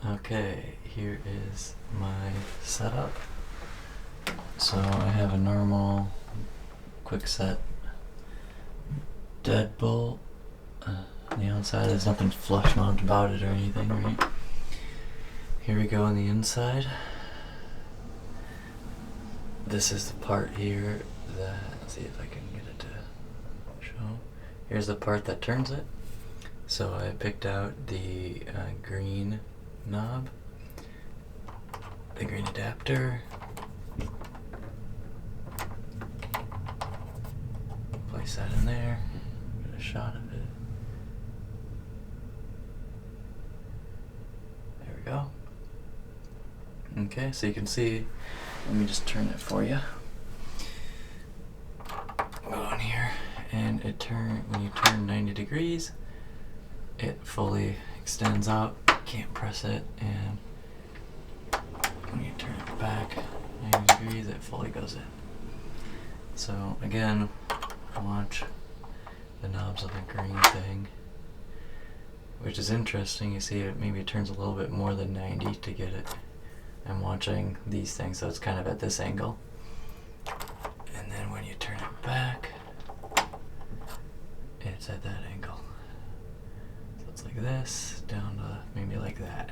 Okay, here is my setup. So I have a normal quick set deadbolt on the outside. There's nothing flush mount about it or anything, right? Here we go on the inside. This is the part here that, let's see if I can get it to show. Here's the part that turns it. So I picked out the green knob, the green adapter, place that in there, get a shot of it. There we go. Okay, so you can see, let me just turn it for you. Go on here, and when you turn 90 degrees, it fully extends out. Can't press it, and when you turn it back 90 degrees, it fully goes in. So again, watch the knobs of the green thing, which is interesting. You see it maybe turns a little bit more than 90 to get it. I'm watching these things, so it's kind of at this angle. And then when you turn it back, it's at that angle. So it's like this, down to maybe like that.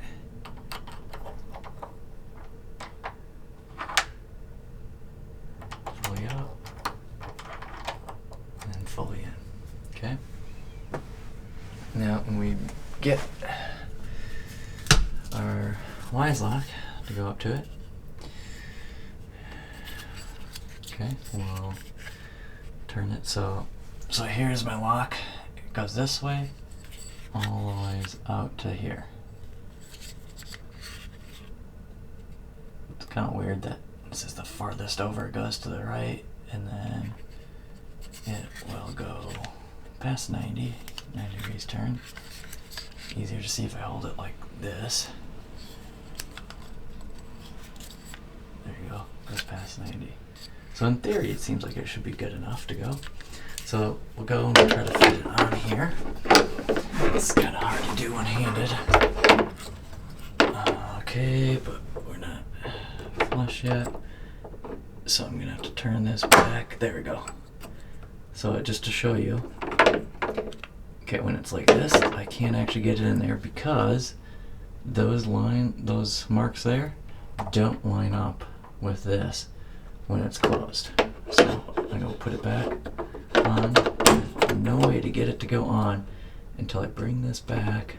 Fully up, and then fully in. Okay? Now when we get our Wyze Lock to go up to it, okay, we'll turn it so here's my lock. It goes this way all the ways out to here. It's kind of weird that this is the farthest over. It goes to the right, and then it will go past 90 degrees turn. Easier to see if I hold it like this. There you go, goes past 90. So in theory, it seems like it should be good enough to go. So we'll go and we'll try to fit it on here. It's kind of hard to do one-handed. Okay, but we're not flush yet. So I'm gonna have to turn this back. There we go. So just to show you, okay, when it's like this, I can't actually get it in there because those marks there don't line up with this when it's closed. So I'm gonna put it back on. There's no way to get it to go on until I bring this back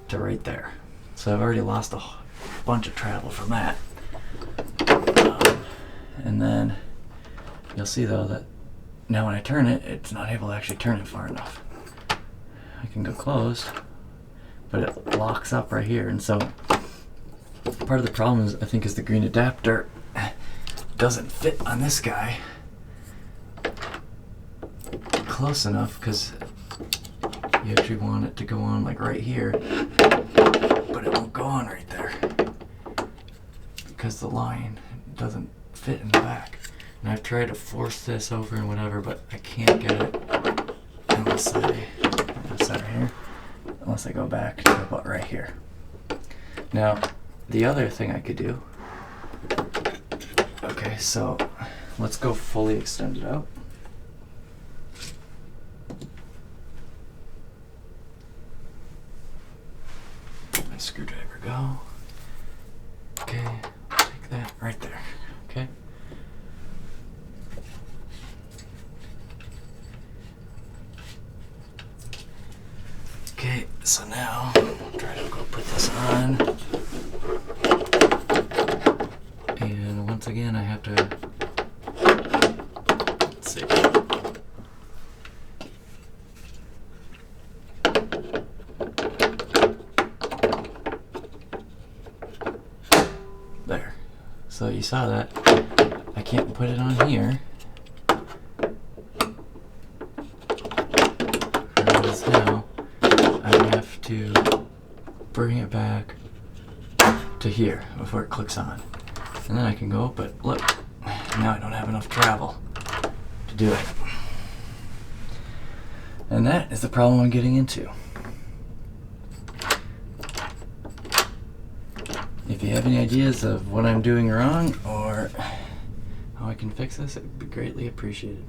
to right there. So I've already lost a bunch of travel from that. And then you'll see though that now when I turn it, it's not able to actually turn it far enough. I can go closed, but it locks up right here. And so part of the problem is, I think, is the green adapter doesn't fit on this guy close enough, because you actually want it to go on like right here, but it won't go on right there because the line doesn't fit in the back. And I've tried to force this over and whatever, but I can't get it unless I go back to about right here. Now, the other thing I could do, okay, so let's go fully extended out. My screwdriver go. Okay, take that right there. Okay. Okay, so now I'll try to go put this on. And once again, I have to, let's see. There. So you saw that. I can't put it on here. Because now I have to bring it back to here before it clicks on. And then I can go, but look, now I don't have enough travel to do it. And that is the problem I'm getting into. If you have any ideas of what I'm doing wrong or how I can fix this, it would be greatly appreciated.